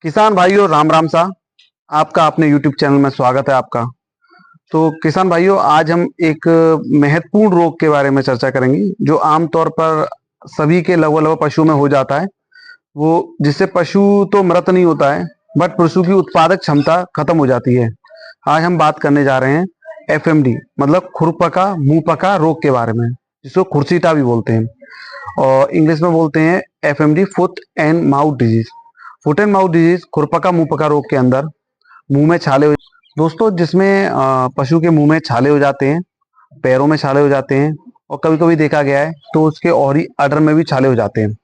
किसान भाइयों राम राम सा। आपका अपने YouTube चैनल में स्वागत है आपका। तो किसान भाइयों, आज हम एक महत्वपूर्ण रोग के बारे में चर्चा करेंगे जो आमतौर पर सभी के लगभग लगभग पशुओं में हो जाता है। वो जिससे पशु तो मृत नहीं होता है, बट पशु की उत्पादक क्षमता खत्म हो जाती है। आज हम बात करने जा रहे हैं FMD मतलब खुरपका मुंहपका रोग के बारे में, जिसको खुरसीटा भी बोलते हैं और इंग्लिश में बोलते हैं FMD foot and mouth disease. Foot and mouth disease खुरपका मुंहपका रोग के अंदर मुंह में छाले हो दोस्तों, जिसमें पशु के मुंह में छाले हो जाते हैं, पैरों में छाले हो जाते हैं और कभी कभी देखा गया है तो उसके और ही अडर में भी छाले हो जाते हैं।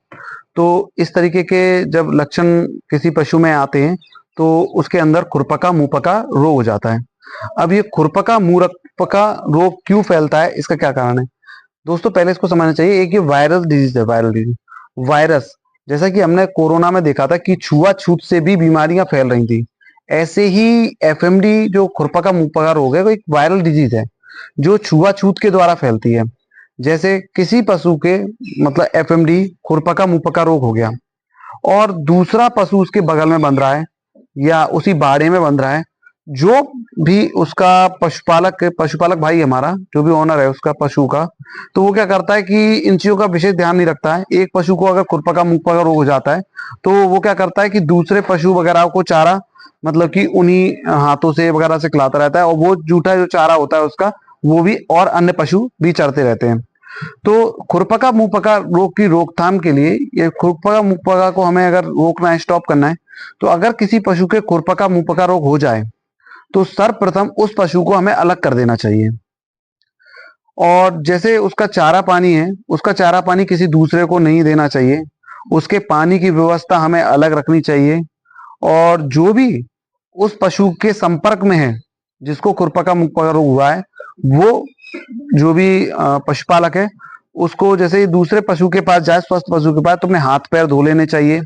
तो इस तरीके के जब लक्षण किसी पशु में आते हैं तो उसके अंदर खुरपका मुंहपका रोग हो जाता है। अब ये खुरपका मुंहपका रोग क्यों फैलता है, इसका क्या कारण है दोस्तों? पहले इसको समझना चाहिए। एक ये वायरल डिजीज है, वायरल डिजीज वायरस। जैसा कि हमने कोरोना में देखा था कि छुआछूत से भी बीमारियां फैल रही थी, ऐसे ही FMD जो खुरपका मुंहपका रोग है वो एक वायरल डिजीज है जो छुआछूत के द्वारा फैलती है। जैसे किसी पशु के मतलब FMD खुरपका मुंहपका रोग हो गया और दूसरा पशु उसके बगल में बंध रहा है या उसी बाड़े में बंध रहा है, जो भी उसका पशुपालक भाई हमारा जो भी ओनर है उसका पशु का, तो वो क्या करता है कि इन चीजों का विशेष ध्यान नहीं रखता है। एक पशु को अगर खुरपका मुंहपका रोग हो जाता है तो वो क्या करता है कि दूसरे पशु वगैरह को चारा मतलब कि उन्हीं हाथों से वगैरह से खिलाता रहता है और वो जूठा जो चारा होता है उसका वो भी और अन्य पशु भी चरते रहते हैं। तो खुरपका मुंहपका रोग की रोकथाम के लिए, ये खुरपका मुंहपका को हमें अगर रोकना है, स्टॉप करना है, तो अगर किसी पशु के खुरपका मुंहपका रोग हो जाए तो सर्वप्रथम उस पशु को हमें अलग कर देना चाहिए। और जैसे उसका चारा पानी है, उसका चारा पानी किसी दूसरे को नहीं देना चाहिए। उसके पानी की व्यवस्था हमें अलग रखनी चाहिए। और जो भी उस पशु के संपर्क में है जिसको खुरपका मुंहपका रोग हुआ है, वो जो भी पशुपालक है उसको जैसे ही दूसरे पशु के पास जाए, स्वस्थ पशु के पास, तो अपने हाथ पैर धो लेने चाहिए।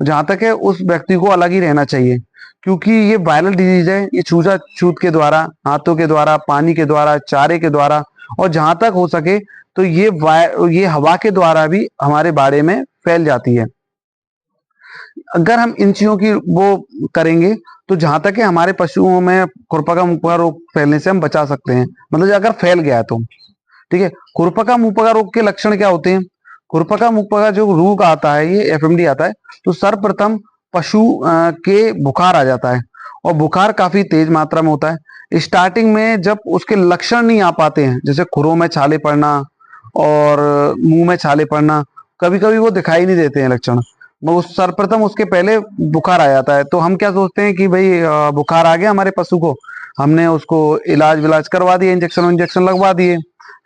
जहां तक है उस व्यक्ति को अलग ही रहना चाहिए, क्योंकि ये वायरल डिजीज है। ये छूत के द्वारा, हाथों के द्वारा, पानी के द्वारा, चारे के द्वारा और जहां तक हो सके तो ये हवा के द्वारा भी हमारे बाड़े में फैल जाती है। अगर हम इन चीजों की वो करेंगे तो जहां तक है हमारे पशुओं में खुरपका मुंहपका रोग फैलने से हम बचा सकते हैं, मतलब अगर फैल गया है तो। ठीक है, खुरपका मुंहपका रोग के लक्षण क्या होते हैं? खुरपका मुंहपका जो रोग आता है, ये FMD आता है, तो सर्वप्रथम पशु के बुखार आ जाता है और बुखार काफी तेज मात्रा में होता है। स्टार्टिंग में जब उसके लक्षण नहीं आ पाते हैं, जैसे खुरों में छाले पड़ना और मुंह में छाले पड़ना, कभी कभी वो दिखाई नहीं देते हैं लक्षण, वो सर्वप्रथम उसके पहले बुखार आ जाता है। तो हम क्या सोचते हैं कि भाई बुखार आ गया हमारे पशु को, हमने उसको इलाज विलाज करवा दिए, इंजेक्शन लगवा दिए,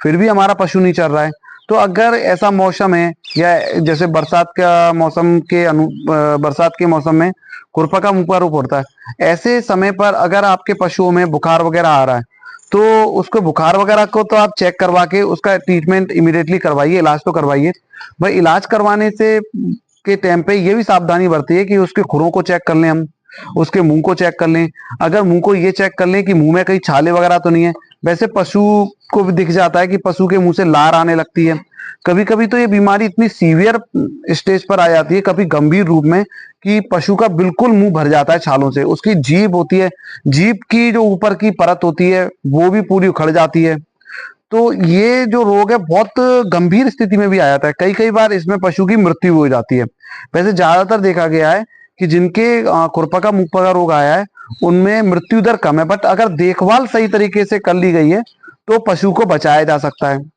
फिर भी हमारा पशु नहीं चल रहा है। तो अगर ऐसा मौसम है या जैसे बरसात के मौसम में खुरपका मुंहपका रोग पड़ता है, ऐसे समय पर अगर आपके पशुओं में बुखार वगैरह आ रहा है तो उसको बुखार वगैरह को तो आप चेक करवा के उसका ट्रीटमेंट इमीडिएटली करवाइए, इलाज तो करवाइए। भाई इलाज करवाने से के टाइम पे ये भी सावधानी बरतिए कि उसके खुरों को चेक कर लें, हम उसके मुंह को चेक कर लें। अगर मुंह को ये चेक कर लें कि मुंह में कहीं छाले वगैरह तो नहीं है। वैसे पशु को भी दिख जाता है कि पशु के मुंह से लार आने लगती है। कभी कभी तो ये बीमारी इतनी सीवियर स्टेज पर आ जाती है, कभी गंभीर रूप में, कि पशु का बिल्कुल मुंह भर जाता है छालों से। उसकी जीभ होती है, जीभ की जो ऊपर की परत होती है वो भी पूरी उखड़ जाती है। तो ये जो रोग है बहुत गंभीर स्थिति में भी आ जाता है, कई कई बार इसमें पशु की मृत्यु हो जाती है। वैसे ज्यादातर देखा गया है कि जिनके खुरपका मुंहपका रोग आया है उनमें मृत्यु दर कम है, बट अगर देखभाल सही तरीके से कर ली गई है तो पशु को बचाया जा सकता है।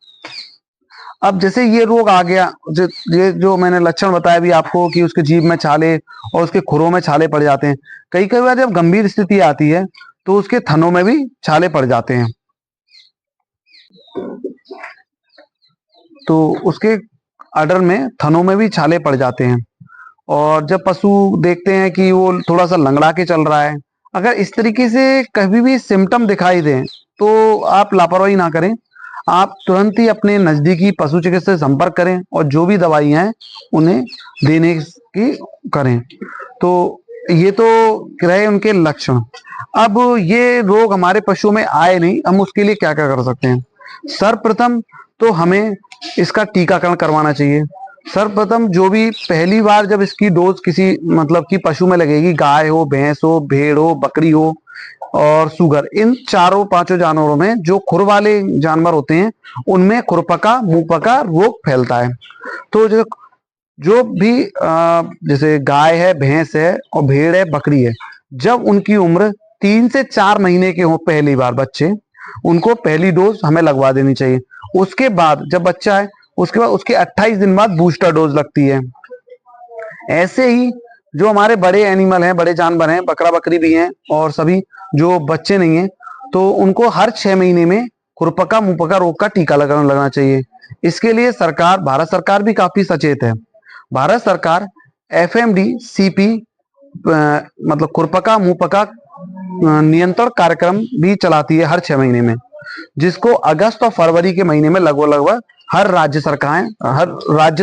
अब जैसे ये रोग आ गया, ये जो मैंने लक्षण बताया भी आपको कि उसके जीभ में छाले और उसके खुरों में छाले पड़ जाते हैं, कई कई बार जब गंभीर स्थिति आती है तो उसके थनों में भी छाले पड़ जाते हैं। तो उसके अडर में, थनों में भी छाले पड़ जाते हैं। और जब पशु देखते हैं कि वो थोड़ा सा लंगड़ा के चल रहा है, अगर इस तरीके से कभी भी सिम्टम दिखाई दें तो आप लापरवाही ना करें, आप तुरंत ही अपने नजदीकी पशु चिकित्सक से संपर्क करें और जो भी दवाइयां हैं उन्हें देने की करें। तो ये तो रहे उनके लक्षण। अब ये रोग हमारे पशुओं में आए नहीं, हम उसके लिए क्या क्या कर सकते हैं? सर्वप्रथम तो हमें इसका टीकाकरण करवाना चाहिए। सर्वप्रथम जो भी पहली बार जब इसकी डोज किसी मतलब कि पशु में लगेगी, गाय हो, भैंस हो, भेड़ हो, बकरी हो और सुगर, इन चारों पांचों जानवरों में जो खुर वाले जानवर होते हैं उनमें खुरपका मुंहपका रोग फैलता है। तो जो जो भी जैसे गाय है, भैंस है और भेड़ है, बकरी है, जब उनकी उम्र 3 से 4 महीने के हो पहली बार बच्चे, उनको पहली डोज हमें लगवा देनी चाहिए। उसके बाद जब बच्चा है उसके बाद उसके 28 दिन बाद बूस्टर डोज लगती है। ऐसे ही जो हमारे बड़े एनिमल हैं, बड़े जानवर हैं, बकरा बकरी भी हैं और सभी जो बच्चे नहीं हैं, तो उनको हर 6 महीने में खुरपका मुंहपका रोग का टीका लगना चाहिए। इसके लिए सरकार, भारत सरकार भी काफी सचेत है। भारत सरकार FMD CP मतलब खुरपका मुंहपका नियंत्रण कार्यक्रम भी चलाती है हर 6 महीने में, जिसको अगस्त और फरवरी के महीने में लगभग लगभग हर राज्य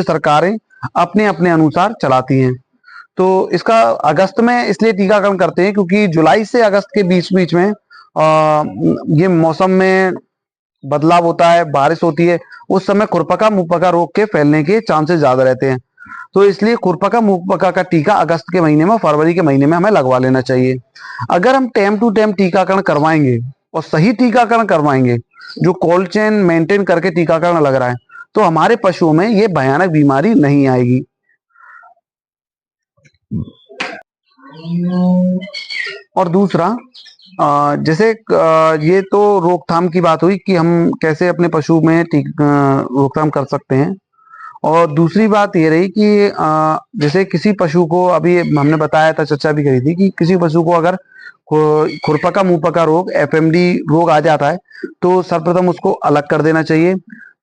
सरकारें अपने अपने अनुसार चलाती हैं। तो इसका अगस्त में इसलिए टीकाकरण करते हैं क्योंकि जुलाई से अगस्त के बीच बीच में ये मौसम में बदलाव होता है, बारिश होती है, उस समय खुरपका मुंहपका रोग के फैलने के चांसेस ज्यादा रहते हैं। तो इसलिए खुरपका मुंहपका का टीका अगस्त के महीने में, फरवरी के महीने में हमें लगवा लेना चाहिए। अगर हम टाइम टू टाइम टीकाकरण करवाएंगे और सही टीकाकरण करवाएंगे, जो कोल्ड चेन मेंटेन करके टीकाकरण लग रहा है, तो हमारे पशुओं में ये भयानक बीमारी नहीं आएगी। और दूसरा जैसे ये तो रोकथाम की बात हुई कि हम कैसे अपने पशु में रोकथाम कर सकते हैं। और दूसरी बात ये रही कि जैसे किसी पशु को, अभी हमने बताया था, चर्चा भी करी थी कि किसी पशु को अगर खुरपका मुंहपका रोग FMD रोग आ जाता है तो सर्वप्रथम उसको अलग कर देना चाहिए।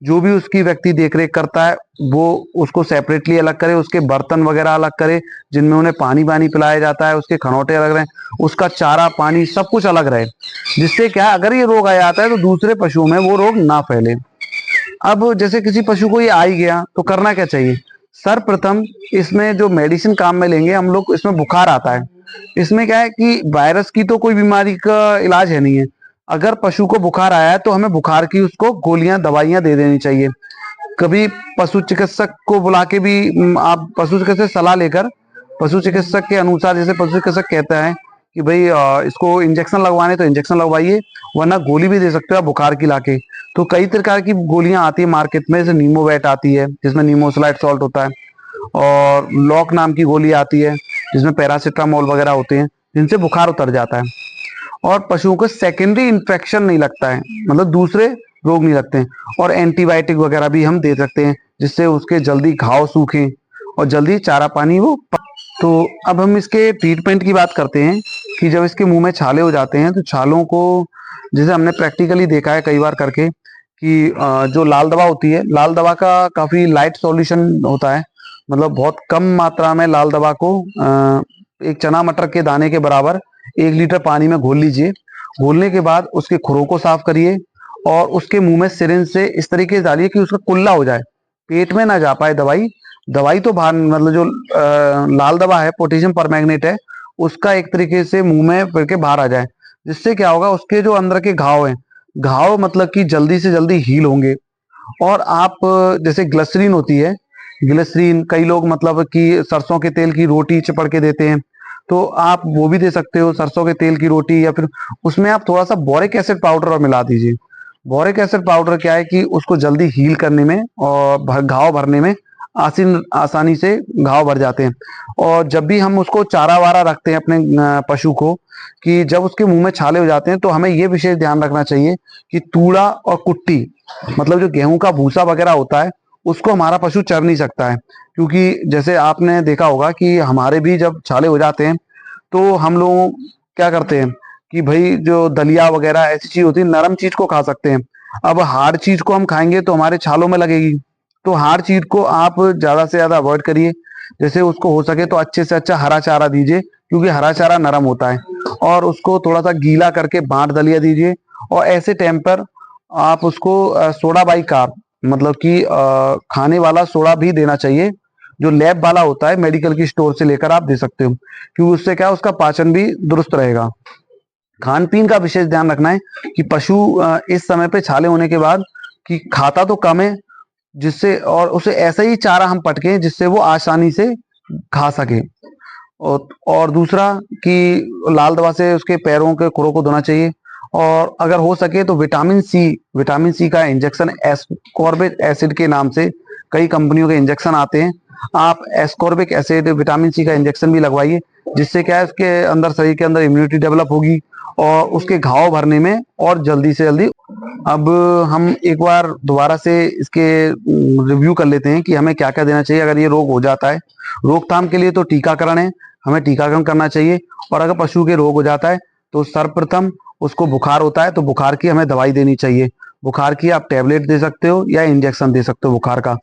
जो भी उसकी व्यक्ति देखरेख करता है वो उसको सेपरेटली अलग करे, उसके बर्तन वगैरह अलग करे जिनमें उन्हें पानी पानी पिलाया जाता है, उसके खनौटे अलग रहे, उसका चारा पानी सब कुछ अलग रहे, जिससे क्या अगर ये रोग आ जाता है तो दूसरे पशुओं में वो रोग ना फैले। अब जैसे किसी पशु को ये आ ही गया तो करना क्या चाहिए? सर्वप्रथम इसमें जो मेडिसिन काम में लेंगे हम लोग, इसमें बुखार आता है, इसमें क्या है कि वायरस की तो कोई बीमारी का इलाज है नहीं है। अगर पशु को बुखार आया है तो हमें बुखार की उसको गोलियां दवाइयां दे देनी चाहिए। कभी पशु चिकित्सक को बुला के भी आप पशु चिकित्सक से सलाह लेकर, पशु चिकित्सक के अनुसार, जैसे पशु चिकित्सक कहता है कि भाई इसको इंजेक्शन लगवाने तो इंजेक्शन लगवाइए, वरना गोली भी दे सकते हो आप बुखार की लाके। तो कई प्रकार की गोलियां आती है मार्केट में, जैसे नीमोवेट आती है जिसमें नीमोसलाइट सॉल्ट होता है, और लॉक नाम की गोली आती है जिसमें पैरासिटामोल वगैरह होते हैं, जिनसे बुखार उतर जाता है और पशुओं को सेकेंडरी इन्फेक्शन नहीं लगता है, मतलब दूसरे रोग नहीं लगते हैं। और एंटीबायोटिक वगैरह भी हम दे सकते हैं जिससे उसके जल्दी घाव सूखें और जल्दी चारा पानी वो। तो अब हम इसके ट्रीटमेंट की बात करते हैं कि जब इसके मुंह में छाले हो जाते हैं तो छालों को, जैसे हमने प्रैक्टिकली देखा है कई बार करके कि जो लाल दवा होती है, लाल दवा का काफी लाइट सॉल्यूशन होता है, मतलब बहुत कम मात्रा में लाल दवा को एक चना मटर के दाने के बराबर 1 लीटर पानी में घोल लीजिए। घोलने के बाद उसके खुरों को साफ करिए और उसके मुंह में सिरिंज से इस तरीके से डालिए कि उसका कुल्ला हो जाए, पेट में ना जा पाए दवाई। दवाई तो बाहर, मतलब जो लाल दवा है, पोटेशियम परमैंगनेट है, उसका एक तरीके से मुंह में फिर के बाहर आ जाए, जिससे क्या होगा उसके जो अंदर के घाव हैं, घाव मतलब कि जल्दी से जल्दी हील होंगे। और आप जैसे ग्लिसरीन होती है, ग्लिसरीन कई लोग मतलब कि सरसों के तेल की रोटी चिपड़ के देते हैं, तो आप वो भी दे सकते हो, सरसों के तेल की रोटी, या फिर उसमें आप थोड़ा सा बोरिक एसिड पाउडर और मिला दीजिए। बोरिक एसिड पाउडर क्या है कि उसको जल्दी हील करने में और घाव भरने में आसानी से घाव भर जाते हैं। और जब भी हम उसको चारा वारा रखते हैं अपने पशु को, कि जब उसके मुंह में छाले हो जाते हैं तो हमें ये विशेष ध्यान रखना चाहिए कि तूड़ा और कुट्टी, मतलब जो गेहूं का भूसा वगैरह होता है, उसको हमारा पशु चर नहीं सकता है। क्योंकि जैसे आपने देखा होगा कि हमारे भी जब छाले हो जाते हैं तो हम लोग क्या करते हैं कि भाई जो दलिया वगैरह ऐसी चीज होती है, नरम चीज को खा सकते हैं। अब हार्ड चीज को हम खाएंगे तो हमारे छालों में लगेगी, तो हार्ड चीज को आप ज्यादा से ज्यादा अवॉइड करिए। जैसे उसको हो सके तो अच्छे से अच्छा हरा चारा दीजिए, क्योंकि हरा चारा नरम होता है, और उसको थोड़ा सा गीला करके बाट दलिया दीजिए। और ऐसे टाइम पर आप उसको सोडा बाइकार्ब, मतलब कि खाने वाला सोडा भी देना चाहिए, जो लैब वाला होता है, मेडिकल की स्टोर से लेकर आप दे सकते हो, क्योंकि उससे क्या उसका पाचन भी दुरुस्त रहेगा। खान पीन का विशेष ध्यान रखना है कि पशु इस समय पे छाले होने के बाद कि खाता तो कम है, जिससे, और उसे ऐसा ही चारा हम पटके जिससे वो आसानी से खा सके। और दूसरा कि लाल दवा से उसके पैरों के खुरों को धोना चाहिए। और अगर हो सके तो विटामिन सी का इंजेक्शन एस्कॉर्बिक एसिड के नाम से कई कंपनियों के इंजेक्शन आते हैं, आप एस्कॉर्बिक एसिड विटामिन सी का इंजेक्शन भी लगवाइए, जिससे क्या है उसके अंदर, शरीर के अंदर इम्यूनिटी डेवलप होगी और उसके घाव भरने में और जल्दी से जल्दी। अब हम एक बार दोबारा से इसके रिव्यू कर लेते हैं कि हमें क्या क्या देना चाहिए अगर ये रोग हो जाता है। रोकथाम के लिए तो टीकाकरण है, हमें टीकाकरण करना चाहिए। और अगर पशु के रोग हो जाता है तो सर्वप्रथम उसको बुखार होता है तो बुखार की हमें दवाई देनी चाहिए। बुखार की आप टैबलेट दे सकते हो या इंजेक्शन दे सकते हो बुखार का।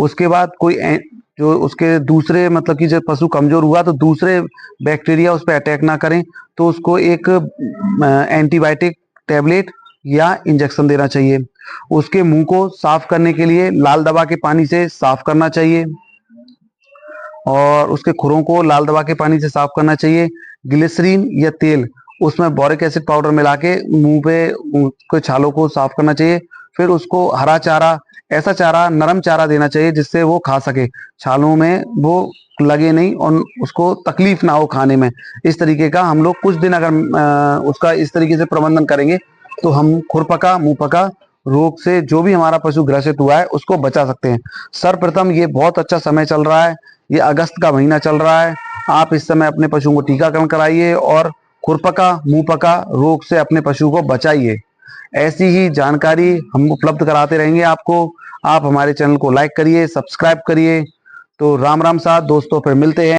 उसके बाद कोई जो उसके दूसरे, मतलब कि जब पशु कमजोर हुआ तो दूसरे बैक्टीरिया उस पर अटैक ना करें, तो उसको एक एंटीबायोटिक टैबलेट या इंजेक्शन देना चाहिए। उसके मुंह को साफ करने के लिए लाल दवा के पानी से साफ करना चाहिए और उसके खुरों को लाल दवा के पानी से साफ करना चाहिए। ग्लिसरीन या तेल, उसमें बोरिक एसिड पाउडर मिला के मुंह पे के छालों को साफ करना चाहिए। फिर उसको हरा चारा, ऐसा चारा, नरम चारा देना चाहिए जिससे वो खा सके, छालों में वो लगे नहीं और उसको तकलीफ ना हो खाने में। इस तरीके का हम लोग कुछ दिन अगर उसका इस तरीके से प्रबंधन करेंगे तो हम खुरपका मुंहपका रोग से जो भी हमारा पशु ग्रसित हुआ है उसको बचा सकते हैं। सर्वप्रथम ये बहुत अच्छा समय चल रहा है, ये अगस्त का महीना चल रहा है। आप इस समय अपने पशुओं को टीकाकरण कराइए और खुरपका मुंहपका रोग से अपने पशु को बचाइए। ऐसी ही जानकारी हम उपलब्ध कराते रहेंगे आपको। आप हमारे चैनल को लाइक करिए, सब्सक्राइब करिए। तो राम राम साथ दोस्तों, फिर मिलते हैं।